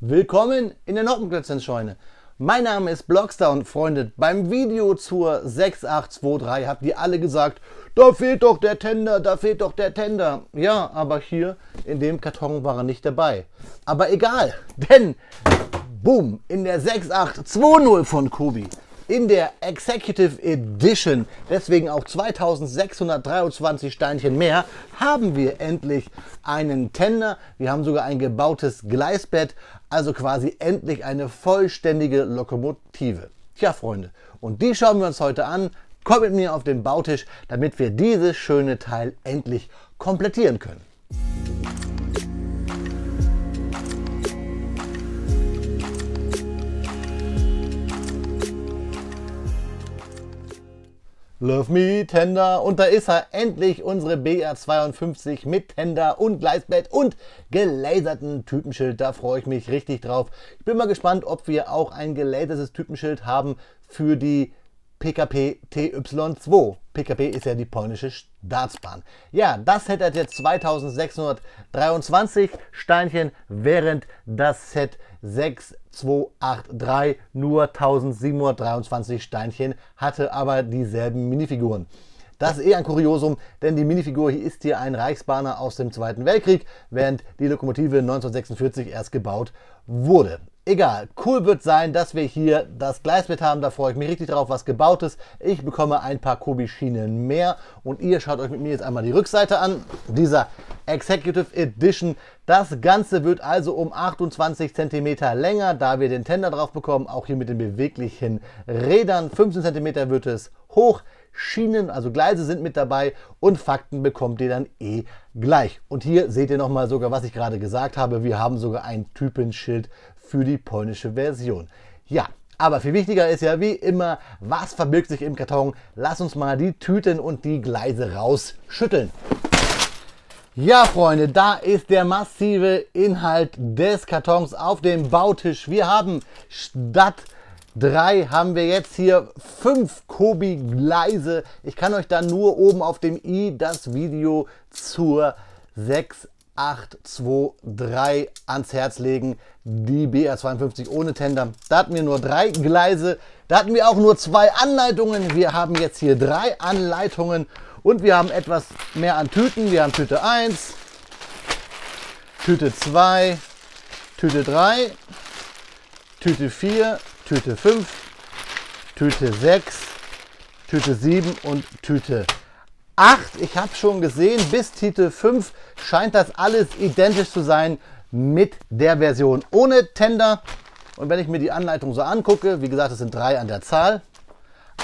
Willkommen in der Noppenklötzchenscheune. Mein Name ist Blockstar und Freunde, beim Video zur 6823 habt ihr alle gesagt, da fehlt doch der Tender, da fehlt doch der Tender. Ja, aber hier in dem Karton war er nicht dabei. Aber egal, denn boom, in der 6820 von Kobi, in der Executive Edition, deswegen auch 2623 Steinchen mehr, haben wir endlich einen Tender. Wir haben sogar ein gebautes Gleisbett, also quasi endlich eine vollständige Lokomotive. Tja, Freunde, und die schauen wir uns heute an. Kommt mit mir auf den Bautisch, damit wir dieses schöne Teil endlich komplettieren können. Love me Tender, und da ist er endlich, unsere BR52 mit Tender und Gleisbett und gelaserten Typenschild. Da freue ich mich richtig drauf. Ich bin mal gespannt, ob wir auch ein gelasertes Typenschild haben für die PKP TY2. PKP ist ja die polnische Staatsbahn. Ja, das Set hat jetzt 2623 Steinchen, während das Set 6283 nur 1723 Steinchen hatte, aber dieselben Minifiguren. Das ist ein Kuriosum, denn die Minifigur hier ist hier ein Reichsbahner aus dem Zweiten Weltkrieg, während die Lokomotive 1946 erst gebaut wurde. Egal, cool wird sein, dass wir hier das Gleisbett haben, da freue ich mich richtig drauf, was gebaut ist. Ich bekomme ein paar Kobi-Schienen mehr und ihr schaut euch mit mir jetzt einmal die Rückseite an, dieser Executive Edition. Das Ganze wird also um 28 cm länger, da wir den Tender drauf bekommen, auch hier mit den beweglichen Rädern. 15 cm wird es hoch. Schienen, also Gleise sind mit dabei und Fakten bekommt ihr dann gleich. Und hier seht ihr nochmal sogar, was ich gerade gesagt habe. Wir haben sogar ein Typenschild für die polnische Version. Ja, aber viel wichtiger ist ja wie immer, was verbirgt sich im Karton. Lass uns mal die Tüten und die Gleise rausschütteln. Ja, Freunde, da ist der massive Inhalt des Kartons auf dem Bautisch. Wir haben statt 3 haben wir jetzt hier 5 Kobi-Gleise. Ich kann euch dann nur oben auf dem i das Video zur 6823 ans Herz legen. Die BR52 ohne Tender. Da hatten wir nur 3 Gleise. Da hatten wir auch nur 2 Anleitungen. Wir haben jetzt hier 3 Anleitungen und wir haben etwas mehr an Tüten. Wir haben Tüte 1, Tüte 2, Tüte 3, Tüte 4, Tüte 5, Tüte 6, Tüte 7 und Tüte 8. Ich habe schon gesehen, bis Tüte 5 scheint das alles identisch zu sein mit der Version ohne Tender. Und wenn ich mir die Anleitung so angucke, wie gesagt, es sind 3 an der Zahl.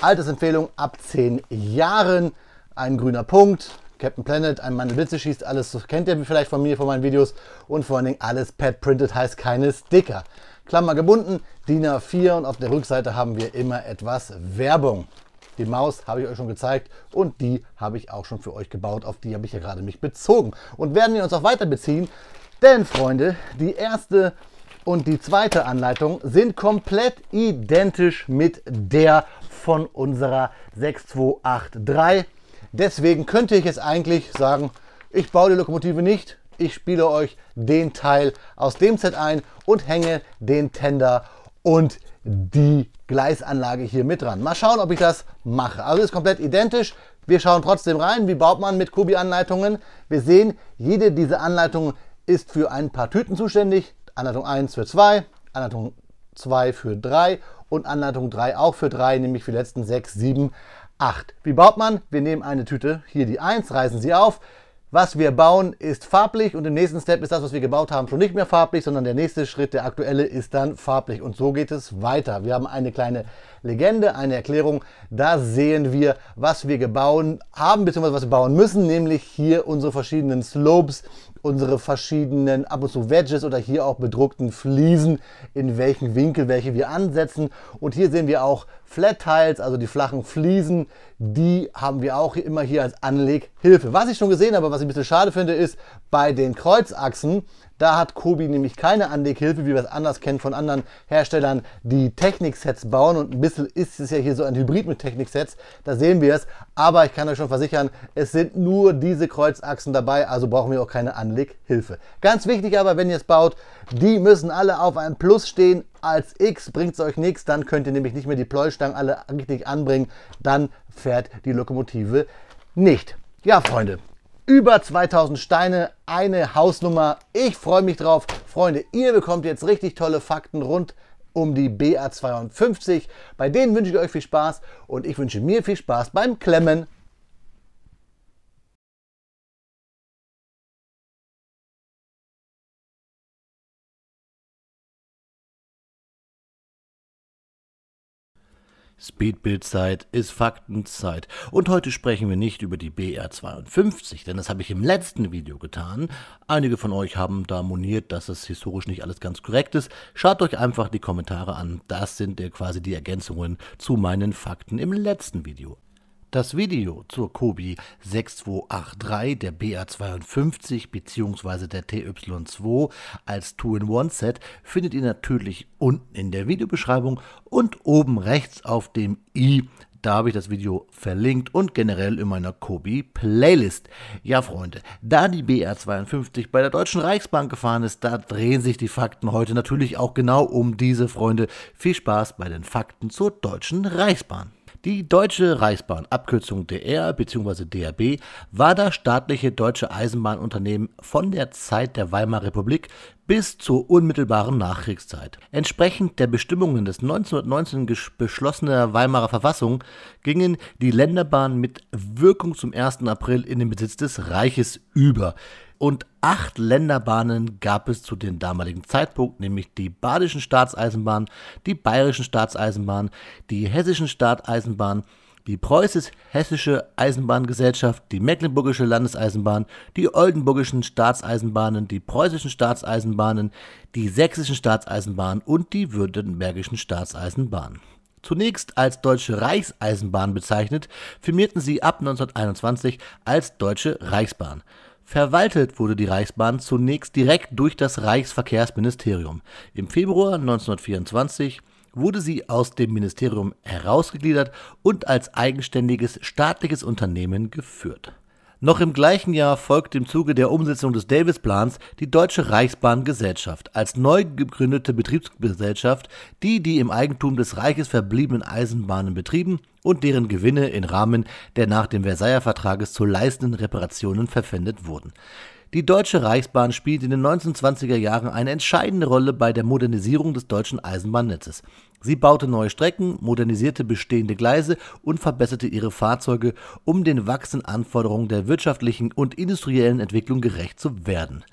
Altersempfehlung ab 10 Jahren, ein grüner Punkt, Captain Planet, ein Mann, der Blitze schießt, alles das kennt ihr vielleicht von mir, von meinen Videos. Und vor allen Dingen alles Pad Printed, heißt keine Sticker. Klammer gebunden, DIN A4, und auf der Rückseite haben wir immer etwas Werbung. Die Maus habe ich euch schon gezeigt und die habe ich auch schon für euch gebaut. Auf die habe ich ja gerade mich bezogen. Und werden wir uns auch weiter beziehen, denn Freunde, die erste und die zweite Anleitung sind komplett identisch mit der von unserer 6283. Deswegen könnte ich jetzt eigentlich sagen, ich baue die Lokomotive nicht. Ich spiele euch den Teil aus dem Set ein und hänge den Tender und die Gleisanlage hier mit dran. Mal schauen, ob ich das mache. Also ist komplett identisch. Wir schauen trotzdem rein, wie baut man mit Kobi-Anleitungen. Wir sehen, jede dieser Anleitungen ist für ein paar Tüten zuständig. Anleitung 1 für 2, Anleitung 2 für 3 und Anleitung 3 auch für 3, nämlich für die letzten 6, 7, 8. Wie baut man? Wir nehmen eine Tüte, hier die 1, reißen sie auf. Was wir bauen, ist farblich, und im nächsten Step ist das, was wir gebaut haben, schon nicht mehr farblich, sondern der nächste Schritt, der aktuelle, ist dann farblich. Und so geht es weiter. Wir haben eine kleine Legende, eine Erklärung. Da sehen wir, was wir gebaut haben, bzw. was wir bauen müssen, nämlich hier unsere verschiedenen Slopes, unsere verschiedenen ab und zu Wedges oder hier auch bedruckten Fliesen, in welchen Winkel welche wir ansetzen. Und hier sehen wir auch Flat Tiles, also die flachen Fliesen, die haben wir auch immer hier als Anleghilfe. Was ich schon gesehen habe, was ich ein bisschen schade finde, ist bei den Kreuzachsen, da hat Kobi nämlich keine Anleghilfe, wie wir es anders kennen von anderen Herstellern, die Techniksets bauen. Und ein bisschen ist es ja hier so ein Hybrid mit Techniksets, da sehen wir es. Aber ich kann euch schon versichern, es sind nur diese Kreuzachsen dabei, also brauchen wir auch keine Anleghilfe. Ganz wichtig aber, wenn ihr es baut, die müssen alle auf einem Plus stehen. Als X bringt es euch nichts, dann könnt ihr nämlich nicht mehr die Pleuelstangen alle richtig anbringen. Dann fährt die Lokomotive nicht. Ja, Freunde, über 2000 Steine, eine Hausnummer. Ich freue mich drauf. Freunde, ihr bekommt jetzt richtig tolle Fakten rund um die BR52. Bei denen wünsche ich euch viel Spaß und ich wünsche mir viel Spaß beim Klemmen. Speedbildzeit ist Faktenzeit und heute sprechen wir nicht über die BR52, denn das habe ich im letzten Video getan. Einige von euch haben da moniert, dass es historisch nicht alles ganz korrekt ist. Schaut euch einfach die Kommentare an, das sind quasi die Ergänzungen zu meinen Fakten im letzten Video. Das Video zur Kobi 6283, der BR52 bzw. der TY2 als 2-in-1-Set findet ihr natürlich unten in der Videobeschreibung und oben rechts auf dem i. Da habe ich das Video verlinkt und generell in meiner Kobi Playlist. Ja, Freunde, da die BR52 bei der Deutschen Reichsbahn gefahren ist, da drehen sich die Fakten heute natürlich auch genau um diese Freunde. Viel Spaß bei den Fakten zur Deutschen Reichsbahn. Die Deutsche Reichsbahn, Abkürzung DR bzw. DRB, war das staatliche deutsche Eisenbahnunternehmen von der Zeit der Weimarer Republik bis zur unmittelbaren Nachkriegszeit. Entsprechend der Bestimmungen des 1919 beschlossenen Weimarer Verfassung gingen die Länderbahnen mit Wirkung zum 1. April in den Besitz des Reiches über. Und 8 Länderbahnen gab es zu dem damaligen Zeitpunkt, nämlich die Badischen Staatseisenbahn, die Bayerischen Staatseisenbahn, die Hessischen Staatseisenbahn, die Preußisch-Hessische Eisenbahngesellschaft, die Mecklenburgische Landeseisenbahn, die Oldenburgischen Staatseisenbahnen, die Preußischen Staatseisenbahnen, die Sächsischen Staatseisenbahn und die Württembergischen Staatseisenbahn. Zunächst als Deutsche Reichseisenbahn bezeichnet, firmierten sie ab 1921 als Deutsche Reichsbahn. Verwaltet wurde die Reichsbahn zunächst direkt durch das Reichsverkehrsministerium. Im Februar 1924 wurde sie aus dem Ministerium herausgegliedert und als eigenständiges staatliches Unternehmen geführt. Noch im gleichen Jahr folgte im Zuge der Umsetzung des Davis-Plans die Deutsche Reichsbahngesellschaft als neu gegründete Betriebsgesellschaft, die im Eigentum des Reiches verbliebenen Eisenbahnen betrieben und deren Gewinne im Rahmen der nach dem Versailler Vertrages zu leistenden Reparationen verpfändet wurden. Die Deutsche Reichsbahn spielt in den 1920er Jahren eine entscheidende Rolle bei der Modernisierung des deutschen Eisenbahnnetzes. Sie baute neue Strecken, modernisierte bestehende Gleise und verbesserte ihre Fahrzeuge, um den wachsenden Anforderungen der wirtschaftlichen und industriellen Entwicklung gerecht zu werden.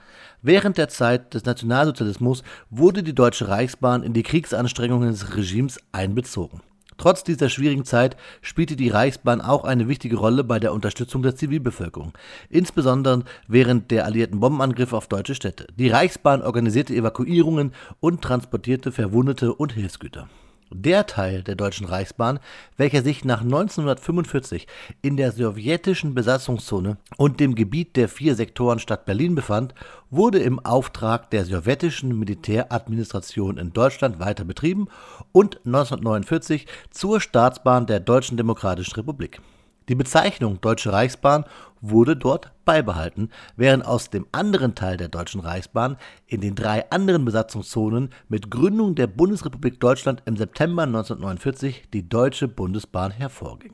Während der Zeit des Nationalsozialismus wurde die Deutsche Reichsbahn in die Kriegsanstrengungen des Regimes einbezogen. Trotz dieser schwierigen Zeit spielte die Reichsbahn auch eine wichtige Rolle bei der Unterstützung der Zivilbevölkerung, insbesondere während der alliierten Bombenangriffe auf deutsche Städte. Die Reichsbahn organisierte Evakuierungen und transportierte Verwundete und Hilfsgüter. Der Teil der Deutschen Reichsbahn, welcher sich nach 1945 in der sowjetischen Besatzungszone und dem Gebiet der 4 Sektoren Stadt Berlin befand, wurde im Auftrag der sowjetischen Militäradministration in Deutschland weiter betrieben und 1949 zur Staatsbahn der Deutschen Demokratischen Republik. Die Bezeichnung Deutsche Reichsbahn wurde dort beibehalten, während aus dem anderen Teil der Deutschen Reichsbahn in den 3 anderen Besatzungszonen mit Gründung der Bundesrepublik Deutschland im September 1949 die Deutsche Bundesbahn hervorging.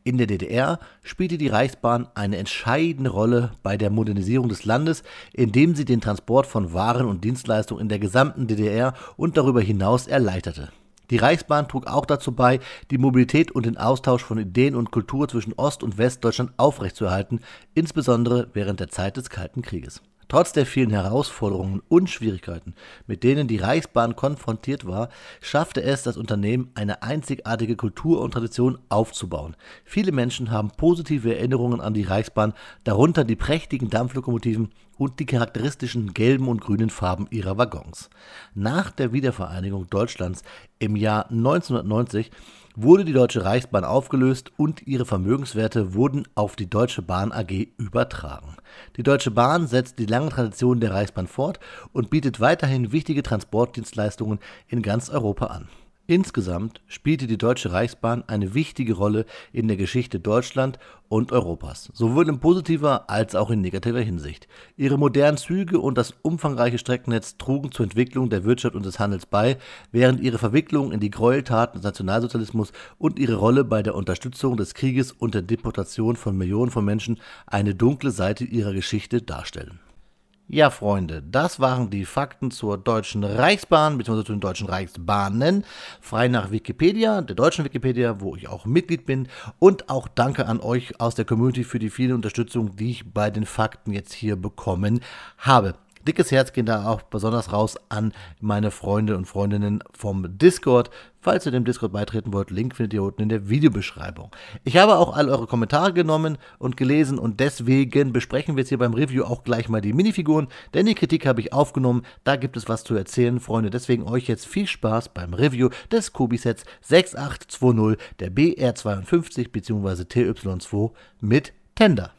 In der DDR spielte die Reichsbahn eine entscheidende Rolle bei der Modernisierung des Landes, indem sie den Transport von Waren und Dienstleistungen in der gesamten DDR und darüber hinaus erleichterte. Die Reichsbahn trug auch dazu bei, die Mobilität und den Austausch von Ideen und Kultur zwischen Ost- und Westdeutschland aufrechtzuerhalten, insbesondere während der Zeit des Kalten Krieges. Trotz der vielen Herausforderungen und Schwierigkeiten, mit denen die Reichsbahn konfrontiert war, schaffte es das Unternehmen, eine einzigartige Kultur und Tradition aufzubauen. Viele Menschen haben positive Erinnerungen an die Reichsbahn, darunter die prächtigen Dampflokomotiven und die charakteristischen gelben und grünen Farben ihrer Waggons. Nach der Wiedervereinigung Deutschlands im Jahr 1990 wurde die Deutsche Reichsbahn aufgelöst und ihre Vermögenswerte wurden auf die Deutsche Bahn AG übertragen. Die Deutsche Bahn setzt die lange Tradition der Reichsbahn fort und bietet weiterhin wichtige Transportdienstleistungen in ganz Europa an. Insgesamt spielte die Deutsche Reichsbahn eine wichtige Rolle in der Geschichte Deutschland und Europas, sowohl in positiver als auch in negativer Hinsicht. Ihre modernen Züge und das umfangreiche Streckennetz trugen zur Entwicklung der Wirtschaft und des Handels bei, während ihre Verwicklung in die Gräueltaten des Nationalsozialismus und ihre Rolle bei der Unterstützung des Krieges und der Deportation von Millionen von Menschen eine dunkle Seite ihrer Geschichte darstellen. Ja, Freunde, das waren die Fakten zur Deutschen Reichsbahn bzw. zu den Deutschen Reichsbahnen, frei nach Wikipedia, der deutschen Wikipedia, wo ich auch Mitglied bin. Und auch danke an euch aus der Community für die viele Unterstützung, die ich bei den Fakten jetzt hier bekommen habe. Dickes Herz geht da auch besonders raus an meine Freunde und Freundinnen vom Discord. Falls ihr dem Discord beitreten wollt, Link findet ihr unten in der Videobeschreibung. Ich habe auch all eure Kommentare genommen und gelesen und deswegen besprechen wir jetzt hier beim Review auch gleich mal die Minifiguren, denn die Kritik habe ich aufgenommen, da gibt es was zu erzählen, Freunde. Deswegen euch jetzt viel Spaß beim Review des Kobi-Sets 6820 der BR52 bzw. TY2 mit Tender.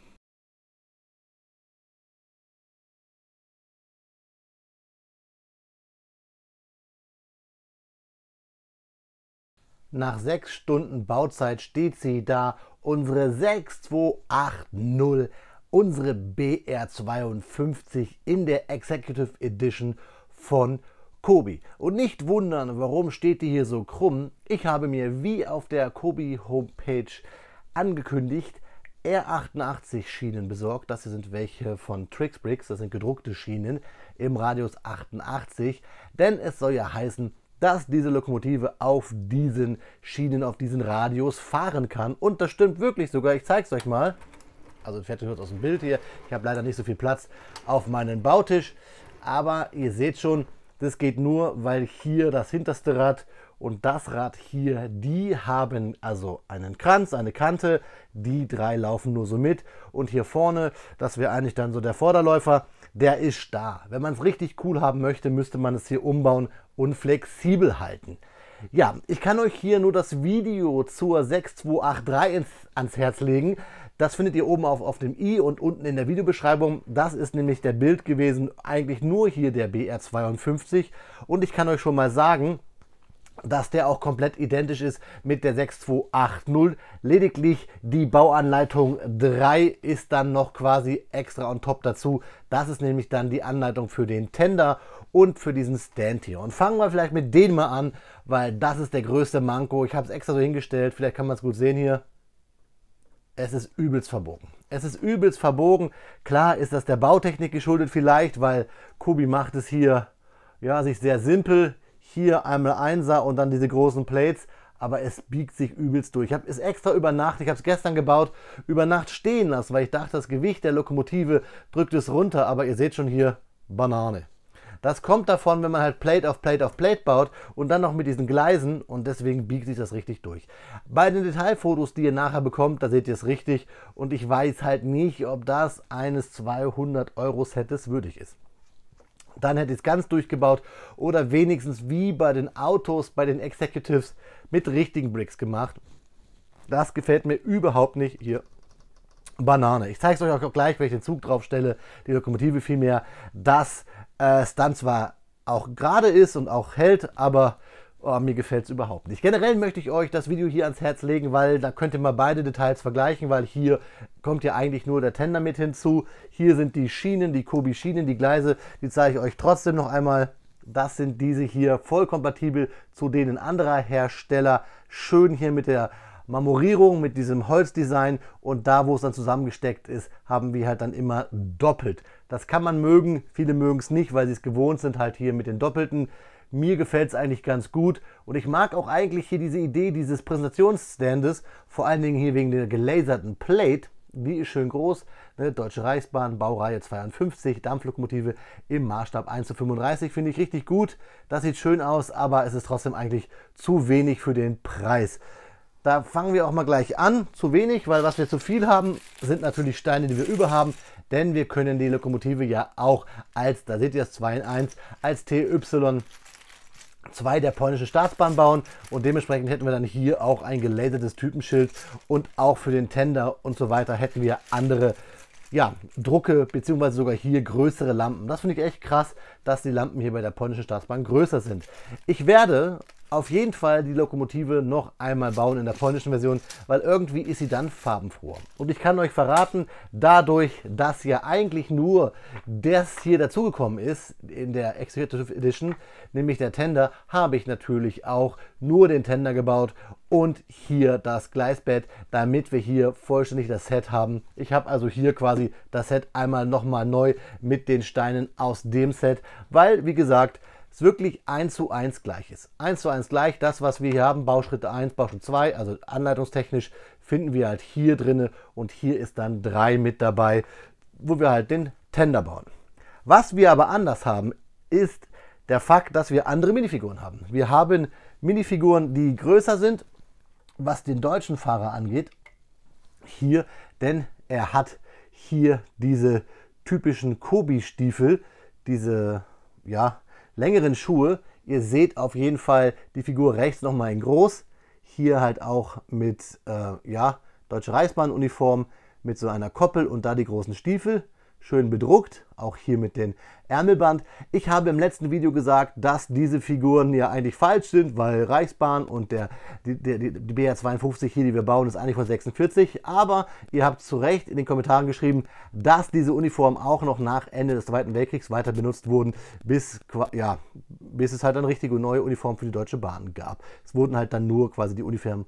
Nach 6 Stunden Bauzeit steht sie da, unsere 6280, unsere BR52 in der Executive Edition von Kobi. Und nicht wundern, warum steht die hier so krumm. Ich habe mir wie auf der Kobi Homepage angekündigt, R88 Schienen besorgt. Das hier sind welche von Trixbricks, das sind gedruckte Schienen im Radius 88, denn es soll ja heißen, dass diese Lokomotive auf diesen Schienen, auf diesen Radius fahren kann. Und das stimmt wirklich sogar. Ich zeige es euch mal. Also fährt ihr aus dem Bild hier. Ich habe leider nicht so viel Platz auf meinen Bautisch. Aber ihr seht schon, das geht nur, weil hier das hinterste Rad und das Rad hier, die haben also einen Kranz, eine Kante. Die drei laufen nur so mit. Und hier vorne, das wäre eigentlich dann so der Vorderläufer, der ist starr. Wenn man es richtig cool haben möchte, müsste man es hier umbauen und flexibel halten. Ja, ich kann euch hier nur das Video zur 6283 ans Herz legen. Das findet ihr oben auf dem i und unten in der Videobeschreibung. Das ist nämlich der Bild gewesen, eigentlich nur hier der BR52. Und ich kann euch schon mal sagen, dass der auch komplett identisch ist mit der 6280. Lediglich die Bauanleitung 3 ist dann noch quasi extra on top dazu. Das ist nämlich dann die Anleitung für den Tender und für diesen Stand hier. Und fangen wir vielleicht mit denen mal an, weil das ist der größte Manko. Ich habe es extra so hingestellt, vielleicht kann man es gut sehen hier. Es ist übelst verbogen. Es ist übelst verbogen. Klar ist das der Bautechnik geschuldet vielleicht, weil Kobi macht es hier ja, sich sehr simpel. Hier einmal Einser und dann diese großen Plates, aber es biegt sich übelst durch. Ich habe es extra über Nacht, ich habe es gestern gebaut, über Nacht stehen lassen, weil ich dachte, das Gewicht der Lokomotive drückt es runter, aber ihr seht schon hier, Banane. Das kommt davon, wenn man halt Plate auf Plate auf Plate baut und dann noch mit diesen Gleisen und deswegen biegt sich das richtig durch. Bei den Detailfotos, die ihr nachher bekommt, da seht ihr es richtig und ich weiß halt nicht, ob das eines 200-Euro-Sets würdig ist. Dann hätte ich es ganz durchgebaut oder wenigstens wie bei den Autos, bei den Executives mit richtigen Bricks gemacht. Das gefällt mir überhaupt nicht. Hier, Banane. Ich zeige es euch auch gleich, wenn ich den Zug drauf stelle, die Lokomotive vielmehr, dass es dann zwar auch gerade ist und auch hält, aber mir gefällt es überhaupt nicht. Generell möchte ich euch das Video hier ans Herz legen, weil da könnt ihr mal beide Details vergleichen, weil hier kommt ja eigentlich nur der Tender mit hinzu. Hier sind die Schienen, die Kobi-Schienen, die Gleise, die zeige ich euch trotzdem noch einmal. Das sind diese hier voll kompatibel zu denen anderer Hersteller. Schön hier mit der Marmorierung, mit diesem Holzdesign und da, wo es dann zusammengesteckt ist, haben wir halt dann immer doppelt. Das kann man mögen, viele mögen es nicht, weil sie es gewohnt sind, halt hier mit den Doppelten. Mir gefällt es eigentlich ganz gut und ich mag auch eigentlich hier diese Idee dieses Präsentationsstandes, vor allen Dingen hier wegen der gelaserten Plate, die ist schön groß, ne? Deutsche Reichsbahn, Baureihe 52, Dampflokomotive im Maßstab 1:35, finde ich richtig gut, das sieht schön aus, aber es ist trotzdem eigentlich zu wenig für den Preis. Da fangen wir auch mal gleich an. Zu wenig, weil was wir zu viel haben, sind natürlich Steine, die wir über haben. Denn wir können die Lokomotive ja auch als, da seht ihr es 2 in 1, als TY2 der polnischen Staatsbahn bauen. Und dementsprechend hätten wir dann hier auch ein gelasertes Typenschild. Und auch für den Tender und so weiter hätten wir andere Drucke, beziehungsweise sogar hier größere Lampen. Das finde ich echt krass, dass die Lampen hier bei der polnischen Staatsbahn größer sind. Ich werde auf jeden Fall die Lokomotive noch einmal bauen in der polnischen Version, weil irgendwie ist sie dann farbenfroher. Und ich kann euch verraten, dadurch, dass ja eigentlich nur das hier dazugekommen ist in der Executive Edition, nämlich der Tender, habe ich natürlich auch nur den Tender gebaut und hier das Gleisbett, damit wir hier vollständig das Set haben. Ich habe also hier quasi das Set einmal nochmal neu mit den Steinen aus dem Set, weil, wie gesagt, es wirklich 1:1 gleich ist. 1:1 gleich, das was wir hier haben, Bauschritte 1, Bauschritt 2, also anleitungstechnisch finden wir halt hier drinne und hier ist dann 3 mit dabei, wo wir halt den Tender bauen. Was wir aber anders haben, ist der Fakt, dass wir andere Minifiguren haben. Wir haben Minifiguren, die größer sind, was den deutschen Fahrer angeht, hier, denn er hat hier diese typischen Kobi-Stiefel, diese, längeren Schuhe. Ihr seht auf jeden Fall die Figur rechts nochmal in groß. Hier halt auch mit Deutsche Reichsbahn-Uniform mit so einer Koppel und da die großen Stiefel. Schön bedruckt, auch hier mit den Ärmelband. Ich habe im letzten Video gesagt, dass diese Figuren ja eigentlich falsch sind, weil Reichsbahn und die BR 52 hier, die wir bauen, ist eigentlich von 46. Aber ihr habt zu Recht in den Kommentaren geschrieben, dass diese Uniformen auch noch nach Ende des Zweiten Weltkriegs weiter benutzt wurden, bis es halt eine richtige neue Uniform für die Deutsche Bahn gab. Es wurden halt dann nur quasi die Uniformen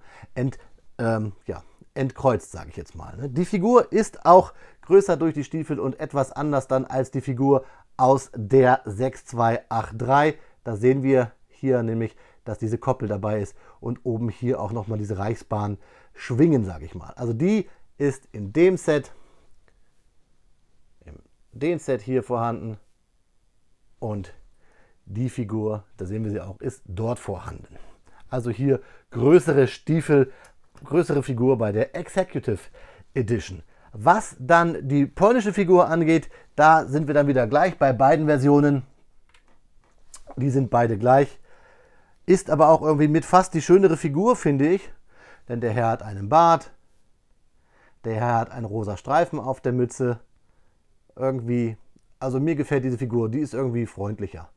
entkreuzt, sage ich jetzt mal. Die Figur ist auch größer durch die Stiefel und etwas anders dann als die Figur aus der 6283. Da sehen wir hier nämlich, dass diese Koppel dabei ist und oben hier auch nochmal diese Reichsbahn schwingen, sage ich mal. Also die ist in dem Set hier vorhanden und die Figur, da sehen wir sie auch, ist dort vorhanden. Also hier größere Stiefel, größere Figur bei der Executive Edition. Was dann die polnische Figur angeht, da sind wir dann wieder gleich bei beiden Versionen. Die sind beide gleich. Ist aber auch irgendwie mit fast die schönere Figur, finde ich. Denn der Herr hat einen Bart. Der Herr hat einen rosa Streifen auf der Mütze. Irgendwie, also mir gefällt diese Figur, die ist irgendwie freundlicher.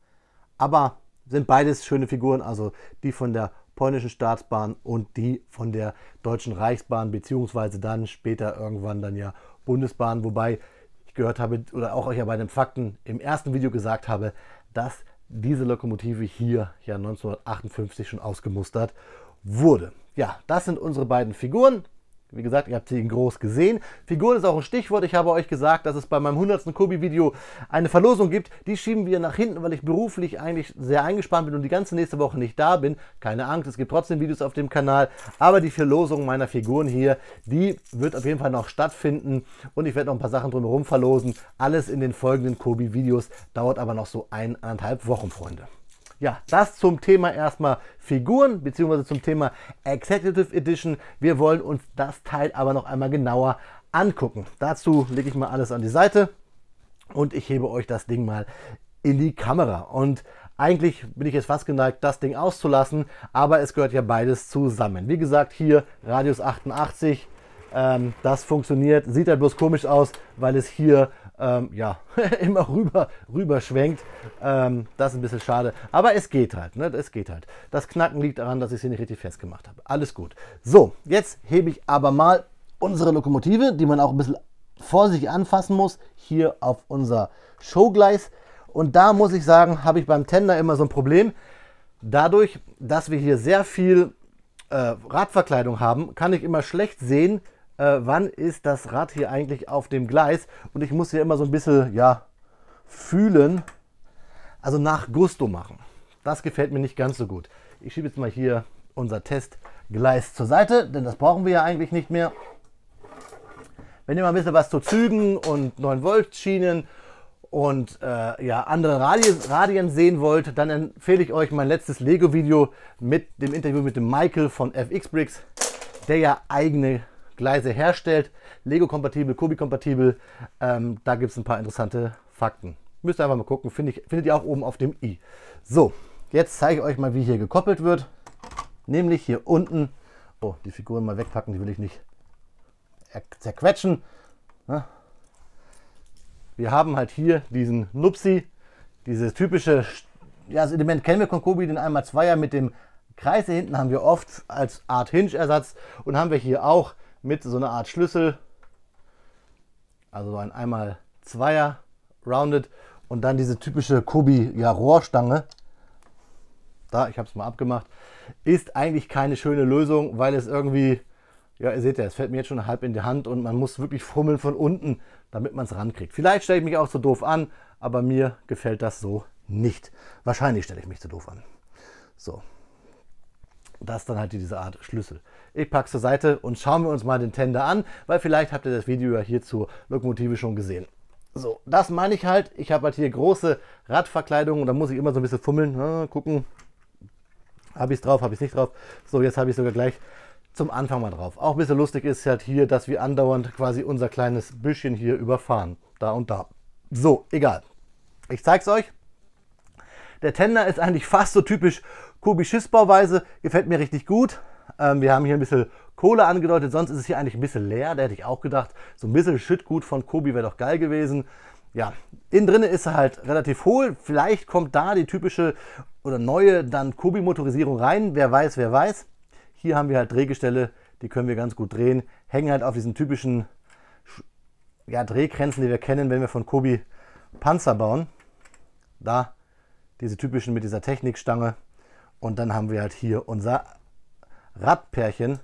Aber sind beides schöne Figuren, also die von der polnischen Staatsbahn und die von der Deutschen Reichsbahn, beziehungsweise dann später irgendwann dann ja Bundesbahn, wobei ich gehört habe oder auch euch ja bei den Fakten im ersten Video gesagt habe, dass diese Lokomotive hier ja 1958 schon ausgemustert wurde. Ja, das sind unsere beiden Figuren. Wie gesagt, ihr habt sie in groß gesehen. Figuren ist auch ein Stichwort. Ich habe euch gesagt, dass es bei meinem 100. Kobi-Video eine Verlosung gibt. Die schieben wir nach hinten, weil ich beruflich eigentlich sehr eingespannt bin und die ganze nächste Woche nicht da bin. Keine Angst, es gibt trotzdem Videos auf dem Kanal. Aber die Verlosung meiner Figuren hier, die wird auf jeden Fall noch stattfinden. Und ich werde noch ein paar Sachen drumherum verlosen. Alles in den folgenden Kobi-Videos. Dauert aber noch so 1,5 Wochen, Freunde. Ja, das zum Thema erstmal Figuren, beziehungsweise zum Thema Executive Edition. Wir wollen uns das Teil aber noch einmal genauer angucken. Dazu lege ich mal alles an die Seite und ich hebe euch das Ding mal in die Kamera. Und eigentlich bin ich jetzt fast geneigt, das Ding auszulassen, aber es gehört ja beides zusammen. Wie gesagt, hier Radius 88, das funktioniert. Sieht halt bloß komisch aus, weil es hier immer rüber schwenkt. Das ist ein bisschen schade. Aber es geht halt. Ne? Es geht halt. Das Knacken liegt daran, dass ich sie nicht richtig festgemacht habe. Alles gut. So, jetzt hebe ich aber mal unsere Lokomotive, die man auch ein bisschen vorsichtig anfassen muss, hier auf unser Showgleis. Und da muss ich sagen, habe ich beim Tender immer so ein Problem. Dadurch, dass wir hier sehr viel Radverkleidung haben, kann ich immer schlecht sehen, wann ist das Rad hier eigentlich auf dem Gleis. Und ich muss hier immer so ein bisschen, fühlen, also nach Gusto machen. Das gefällt mir nicht ganz so gut. Ich schiebe jetzt mal hier unser Testgleis zur Seite, denn das brauchen wir ja eigentlich nicht mehr. Wenn ihr mal ein bisschen was zu Zügen und 9 Volt Schienen und andere Radien sehen wollt, dann empfehle ich euch mein letztes Lego Video mit dem Interview mit dem Michael von FX Bricks. der ja eigene Gleise herstellt. Lego-kompatibel, Kobi-kompatibel. Da gibt es ein paar interessante Fakten. Müsst ihr einfach mal gucken, findet ihr auch oben auf dem i. So, jetzt zeige ich euch mal, wie hier gekoppelt wird. Nämlich hier unten, oh, die Figuren mal wegpacken, die will ich nicht zerquetschen. Wir haben halt hier diesen Nupsi, dieses typische, ja, das Element kennen wir von Kobi, den 1x2er mit dem Kreis hier hinten haben wir oft als Art Hinge-Ersatz und haben wir hier auch mit so einer Art Schlüssel, also ein 1x2er rounded und dann diese typische Kobi, ja, Rohrstange. Da, ich habe es mal abgemacht, ist eigentlich keine schöne Lösung, weil es irgendwie, ja, ihr seht ja, es fällt mir jetzt schon halb in die Hand und man muss wirklich fummeln von unten, damit man es rankriegt. Vielleicht stelle ich mich auch so doof an, aber mir gefällt das so nicht. Wahrscheinlich stelle ich mich zu doof an. So, das ist dann halt diese Art Schlüssel. Ich packe es zur Seite und schauen wir uns mal den Tender an, weil vielleicht habt ihr das Video ja hier zur Lokomotive schon gesehen. So, das meine ich halt. Ich habe halt hier große Radverkleidungen und da muss ich immer so ein bisschen fummeln, gucken. Habe ich es drauf, habe ich es nicht drauf. So, jetzt habe ich sogar gleich zum Anfang mal drauf. Auch ein bisschen lustig ist halt hier, dass wir andauernd quasi unser kleines Büschchen hier überfahren. Da und da. So, egal. Ich zeige es euch. Der Tender ist eigentlich fast so typisch Kobi-Schiffsbauweise. Gefällt mir richtig gut. Wir haben hier ein bisschen Kohle angedeutet, sonst ist es hier eigentlich ein bisschen leer. Da hätte ich auch gedacht, so ein bisschen Schüttgut von Kobi wäre doch geil gewesen. Ja, innen drin ist er halt relativ hohl. Vielleicht kommt da die typische oder neue dann Kobi-Motorisierung rein. Wer weiß, wer weiß. Hier haben wir halt Drehgestelle, die können wir ganz gut drehen. Hängen halt auf diesen typischen, ja, Drehkränzen, die wir kennen, wenn wir von Kobi Panzer bauen. Da diese typischen mit dieser Technikstange. Und dann haben wir halt hier unser Radpärchen.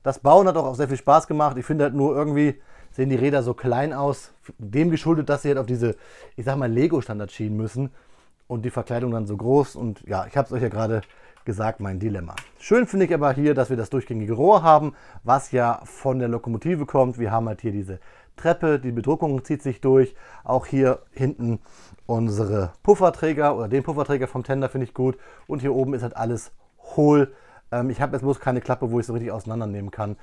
Das Bauen hat auch sehr viel Spaß gemacht. Ich finde halt nur irgendwie sehen die Räder so klein aus. Dem geschuldet, dass sie halt auf diese, ich sag mal, Lego-Standard schienen müssen. Und die Verkleidung dann so groß. Und ja, ich habe es euch ja gerade gesagt, mein Dilemma. Schön finde ich aber hier, dass wir das durchgängige Rohr haben, was ja von der Lokomotive kommt. Wir haben halt hier diese Treppe, die Bedruckung zieht sich durch. Auch hier hinten unsere Pufferträger oder den Pufferträger vom Tender finde ich gut. Und hier oben ist halt alles hohl. Ich habe jetzt bloß keine Klappe, wo ich es so richtig auseinandernehmen kann.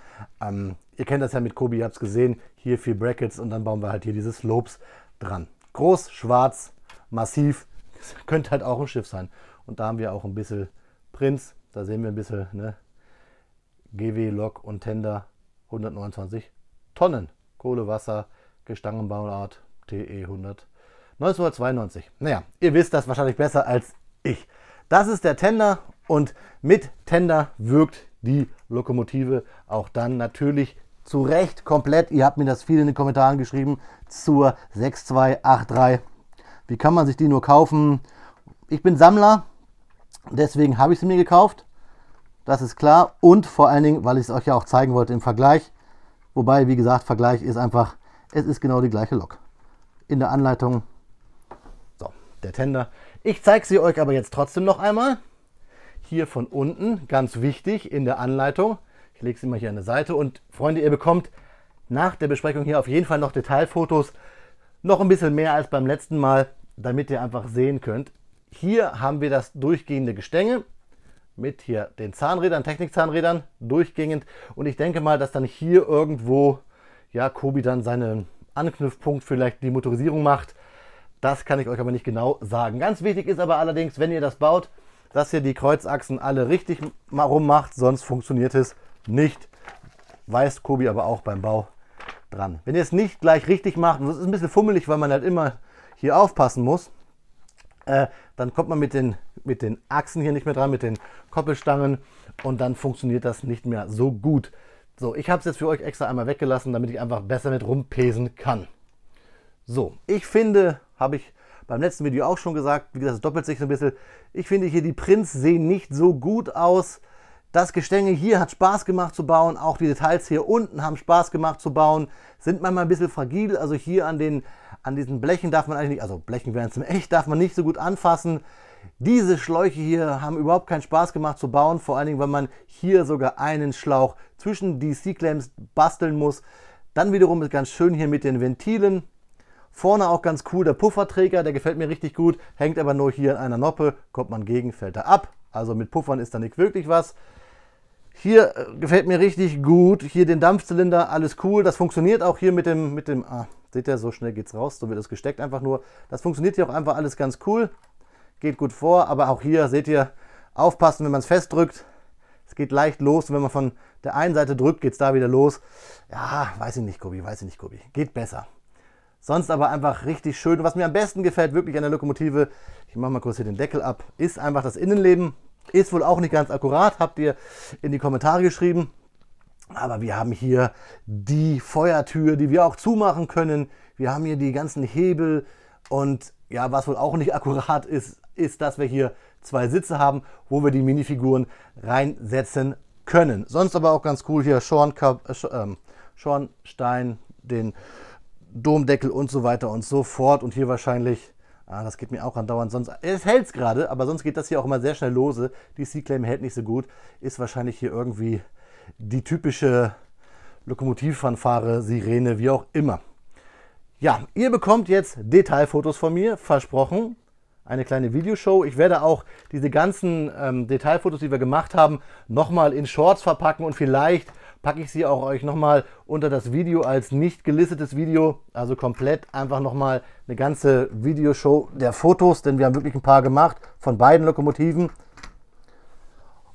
Ihr kennt das ja mit Kobi, ihr habt es gesehen. Hier 4 Brackets und dann bauen wir halt hier diese Slopes dran. Groß, schwarz, massiv. Das könnte halt auch ein Schiff sein. Und da haben wir auch ein bisschen Prinz. Da sehen wir ein bisschen, ne? GW, Lok und Tender 129 Tonnen. Kohle, Wasser, Gestangenbauart TE 1992. Naja, ihr wisst das wahrscheinlich besser als ich. Das ist der Tender und mit Tender wirkt die Lokomotive auch dann natürlich zu Recht komplett. Ihr habt mir das viel in den Kommentaren geschrieben zur 6283. Wie kann man sich die nur kaufen? Ich bin Sammler, deswegen habe ich sie mir gekauft. Das ist klar und vor allen Dingen, weil ich es euch ja auch zeigen wollte im Vergleich. Wobei, wie gesagt, Vergleich ist einfach, es ist genau die gleiche Lok. In der Anleitung, so, der Tender. Ich zeige sie euch aber jetzt trotzdem noch einmal. Hier von unten, ganz wichtig, in der Anleitung. Ich lege sie mal hier an der Seite und Freunde, ihr bekommt nach der Besprechung hier auf jeden Fall noch Detailfotos. Noch ein bisschen mehr als beim letzten Mal, damit ihr einfach sehen könnt. Hier haben wir das durchgehende Gestänge mit hier den Zahnrädern, Technikzahnrädern, durchgehend. Und ich denke mal, dass dann hier irgendwo, ja, Kobi dann seinen Anknüpfpunkt vielleicht die Motorisierung macht. Das kann ich euch aber nicht genau sagen. Ganz wichtig ist aber allerdings, wenn ihr das baut, dass ihr die Kreuzachsen alle richtig rum macht, sonst funktioniert es nicht. Weiß Kobi aber auch beim Bau dran. Wenn ihr es nicht gleich richtig macht, und das ist ein bisschen fummelig, weil man halt immer hier aufpassen muss, dann kommt man mit den Achsen hier nicht mehr dran, mit den Koppelstangen und dann funktioniert das nicht mehr so gut. So, ich habe es jetzt für euch extra einmal weggelassen, damit ich einfach besser mit rumpesen kann. So, ich finde, habe ich beim letzten Video auch schon gesagt, wie gesagt, es doppelt sich so ein bisschen. Ich finde hier die Prints sehen nicht so gut aus. Das Gestänge hier hat Spaß gemacht zu bauen, auch die Details hier unten haben Spaß gemacht zu bauen, sind manchmal ein bisschen fragil, also hier an diesen Blechen darf man eigentlich nicht, also Blechen wären zum Echt, darf man nicht so gut anfassen. Diese Schläuche hier haben überhaupt keinen Spaß gemacht zu bauen, vor allen Dingen, weil man hier sogar einen Schlauch zwischen die C-Clamps basteln muss. Dann wiederum ist ganz schön hier mit den Ventilen. Vorne auch ganz cool der Pufferträger, der gefällt mir richtig gut, hängt aber nur hier an einer Noppe, kommt man gegen, fällt er ab. Also mit Puffern ist da nicht wirklich was. Hier gefällt mir richtig gut. Hier den Dampfzylinder, alles cool. Das funktioniert auch hier mit dem seht ihr, so schnell geht's raus. So wird es gesteckt einfach nur. Das funktioniert hier auch einfach alles ganz cool. Geht gut vor, aber auch hier seht ihr, aufpassen, wenn man es festdrückt. Es geht leicht los und wenn man von der einen Seite drückt, geht es da wieder los. Ja, weiß ich nicht, Kobi, Geht besser. Sonst aber einfach richtig schön. Und was mir am besten gefällt, wirklich an der Lokomotive, ich mache mal kurz hier den Deckel ab, ist einfach das Innenleben. Ist wohl auch nicht ganz akkurat, habt ihr in die Kommentare geschrieben. Aber wir haben hier die Feuertür, die wir auch zumachen können. Wir haben hier die ganzen Hebel. Und ja, was wohl auch nicht akkurat ist, ist, dass wir hier 2 Sitze haben, wo wir die Minifiguren reinsetzen können. Sonst aber auch ganz cool hier Schornstein, den Domdeckel und so weiter und so fort. Und hier wahrscheinlich... das geht mir auch andauernd. Sonst, es hält es gerade, aber sonst geht das hier auch immer sehr schnell lose. Die C-Claim hält nicht so gut. Ist wahrscheinlich hier irgendwie die typische Lokomotivfanfare, Sirene, wie auch immer. Ja, ihr bekommt jetzt Detailfotos von mir, versprochen. Eine kleine Videoshow. Ich werde auch diese ganzen Detailfotos, die wir gemacht haben, nochmal in Shorts verpacken und vielleicht packe ich sie auch euch nochmal unter das Video als nicht gelistetes Video, also komplett einfach nochmal eine ganze Videoshow der Fotos, denn wir haben wirklich ein paar gemacht von beiden Lokomotiven.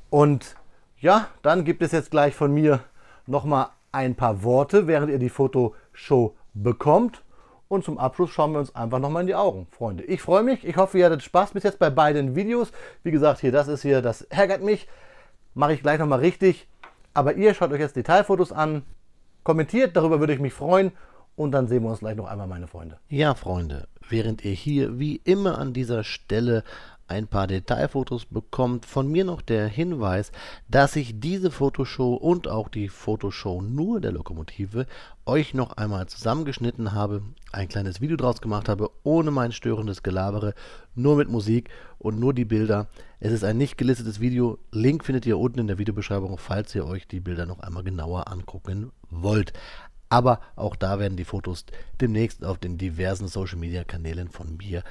Und ja, dann gibt es jetzt gleich von mir nochmal ein paar Worte, während ihr die Fotoshow bekommt. Und zum Abschluss schauen wir uns einfach nochmal in die Augen, Freunde. Ich freue mich, ich hoffe, ihr hattet Spaß bis jetzt bei beiden Videos. Wie gesagt, hier, das ärgert mich, mache ich gleich nochmal richtig. Aber ihr schaut euch jetzt Detailfotos an, kommentiert, darüber würde ich mich freuen und dann sehen wir uns gleich noch einmal, meine Freunde. Ja, Freunde, während ihr hier wie immer an dieser Stelle ein paar Detailfotos bekommt, von mir noch der Hinweis, dass ich diese Fotoshow und auch die Fotoshow nur der Lokomotive euch noch einmal zusammengeschnitten habe, ein kleines Video draus gemacht habe, ohne mein störendes Gelabere, nur mit Musik und nur die Bilder. Es ist ein nicht gelistetes Video, Link findet ihr unten in der Videobeschreibung, falls ihr euch die Bilder noch einmal genauer angucken wollt. Aber auch da werden die Fotos demnächst auf den diversen Social Media Kanälen von mir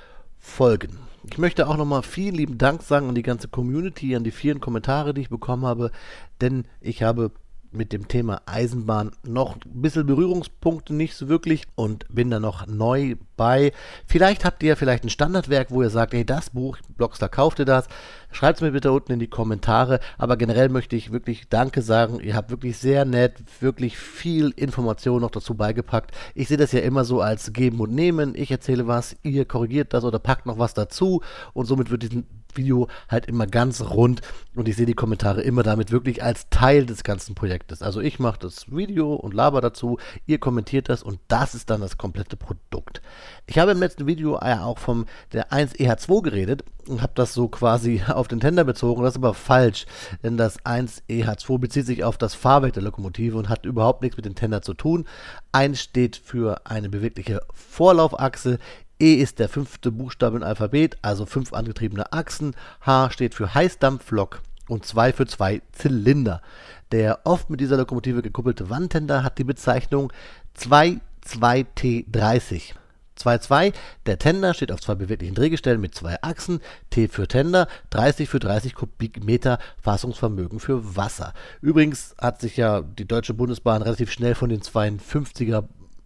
folgen. Ich möchte auch nochmal vielen lieben Dank sagen an die ganze Community, an die vielen Kommentare, die ich bekommen habe, denn ich habe mit dem Thema Eisenbahn noch ein bisschen Berührungspunkte, nicht so wirklich, und bin da noch neu bei. Vielleicht habt ihr ein Standardwerk, wo ihr sagt, hey, das Buch, Blockstar, kauft ihr das? Schreibt es mir bitte unten in die Kommentare, aber generell möchte ich wirklich Danke sagen. Ihr habt wirklich sehr nett, wirklich viel Information noch dazu beigepackt. Ich sehe das ja immer so als Geben und Nehmen. Ich erzähle was, ihr korrigiert das oder packt noch was dazu und somit wird diesen Video halt immer ganz rund und ich sehe die Kommentare immer damit wirklich als Teil des ganzen Projektes. Also ich mache das Video und laber dazu, ihr kommentiert das und das ist dann das komplette Produkt. Ich habe im letzten Video ja auch vom der 1 EH2 geredet und habe das so quasi auf den Tender bezogen. Das ist aber falsch, denn das 1 EH2 bezieht sich auf das Fahrwerk der Lokomotive und hat überhaupt nichts mit dem Tender zu tun. 1 steht für eine bewegliche Vorlaufachse, E ist der 5. Buchstabe im Alphabet, also 5 angetriebene Achsen. H steht für Heißdampflok und 2 für 2 Zylinder. Der oft mit dieser Lokomotive gekuppelte Wandtender hat die Bezeichnung 22T30. 2.2, der Tender steht auf 2 beweglichen Drehgestellen mit 2 Achsen, T für Tender, 30 für 30 Kubikmeter Fassungsvermögen für Wasser. Übrigens hat sich ja die Deutsche Bundesbahn relativ schnell von den 52er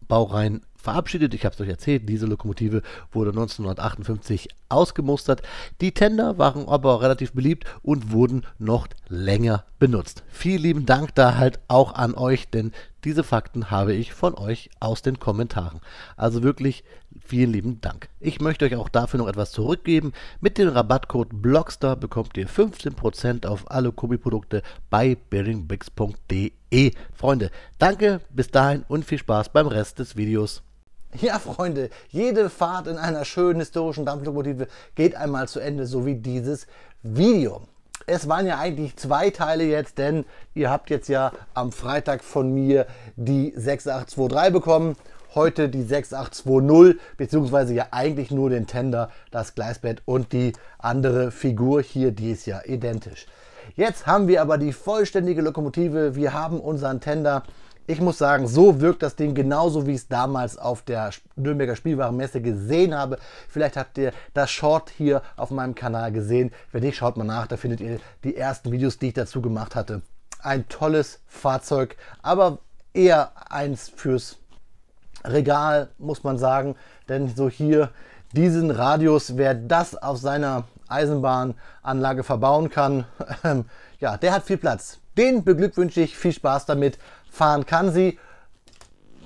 Baureihen verabschiedet. Ich habe es euch erzählt, diese Lokomotive wurde 1958 ausgemustert. Die Tender waren aber relativ beliebt und wurden noch länger benutzt. Vielen lieben Dank da halt auch an euch, denn diese Fakten habe ich von euch aus den Kommentaren. Also wirklich vielen lieben Dank. Ich möchte euch auch dafür noch etwas zurückgeben. Mit dem Rabattcode BLOGSTAR bekommt ihr 15% auf alle Kobi-Produkte bei bearingbricks.de. Freunde, danke, bis dahin und viel Spaß beim Rest des Videos. Ja, Freunde, jede Fahrt in einer schönen historischen Dampflokomotive geht einmal zu Ende, so wie dieses Video. Es waren ja eigentlich 2 Teile jetzt, denn ihr habt jetzt ja am Freitag von mir die 6823 bekommen, heute die 6820, beziehungsweise ja eigentlich nur den Tender, das Gleisbett und die andere Figur hier, die ist ja identisch. Jetzt haben wir aber die vollständige Lokomotive, wir haben unseren Tender. Ich muss sagen, so wirkt das Ding genauso, wie ich es damals auf der Nürnberger Spielwarenmesse gesehen habe. Vielleicht habt ihr das Short hier auf meinem Kanal gesehen. Wenn nicht, schaut mal nach, da findet ihr die ersten Videos, die ich dazu gemacht hatte. ein tolles Fahrzeug, aber eher eins fürs Regal, muss man sagen. Denn so hier diesen Radius, wer das auf seiner Eisenbahnanlage verbauen kann, ja, der hat viel Platz. Den beglückwünsche ich, viel Spaß damit. Fahren kann sie.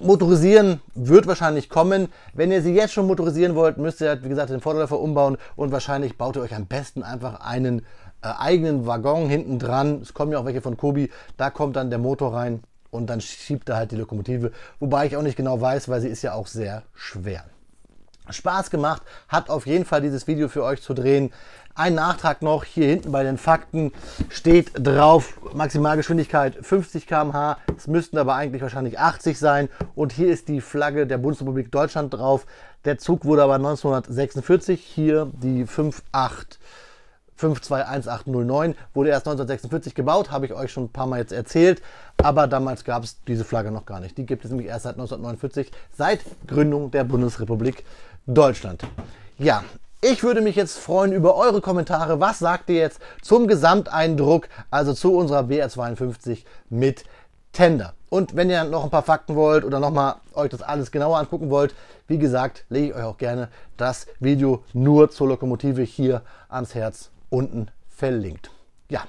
Motorisieren wird wahrscheinlich kommen. Wenn ihr sie jetzt schon motorisieren wollt, müsst ihr, wie gesagt, den Vorderläufer umbauen und wahrscheinlich baut ihr euch am besten einfach einen eigenen Waggon hinten dran. Es kommen ja auch welche von Kobi, da kommt dann der Motor rein und dann schiebt er halt die Lokomotive. Wobei ich auch nicht genau weiß, weil sie ist ja auch sehr schwer. Spaß gemacht, hat auf jeden Fall dieses Video für euch zu drehen. Ein Nachtrag noch, hier hinten bei den Fakten steht drauf, Maximalgeschwindigkeit 50 km/h, es müssten aber eigentlich wahrscheinlich 80 sein und hier ist die Flagge der Bundesrepublik Deutschland drauf. Der Zug wurde aber 1946, hier die 521809, wurde erst 1946 gebaut, habe ich euch schon ein paar Mal jetzt erzählt, aber damals gab es diese Flagge noch gar nicht. Die gibt es nämlich erst seit 1949, seit Gründung der Bundesrepublik Deutschland. Ja, ich würde mich jetzt freuen über eure Kommentare. Was sagt ihr jetzt zum Gesamteindruck, also zu unserer BR52 mit Tender? Und wenn ihr noch ein paar Fakten wollt oder nochmal euch das alles genauer angucken wollt, wie gesagt, lege ich euch auch gerne das Video nur zur Lokomotive hier ans Herz unten verlinkt. Ja,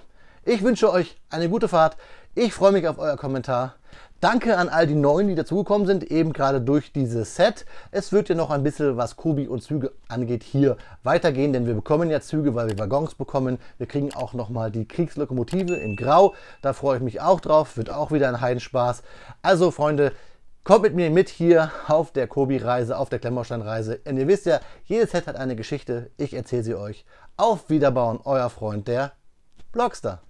ich wünsche euch eine gute Fahrt. Ich freue mich auf euer Kommentar. Danke an all die Neuen, die dazugekommen sind, eben gerade durch dieses Set. Es wird ja noch ein bisschen, was Kobi und Züge angeht, hier weitergehen, denn wir bekommen ja Züge, weil wir Waggons bekommen. Wir kriegen auch nochmal die Kriegslokomotive in Grau. Da freue ich mich auch drauf, wird auch wieder ein Heidenspaß. Also Freunde, kommt mit mir mit hier auf der Kobi-Reise, auf der Klemmbaustein-Reise. Und ihr wisst ja, jedes Set hat eine Geschichte. Ich erzähle sie euch. Auf Wiederbauen, euer Freund, der Blockstar.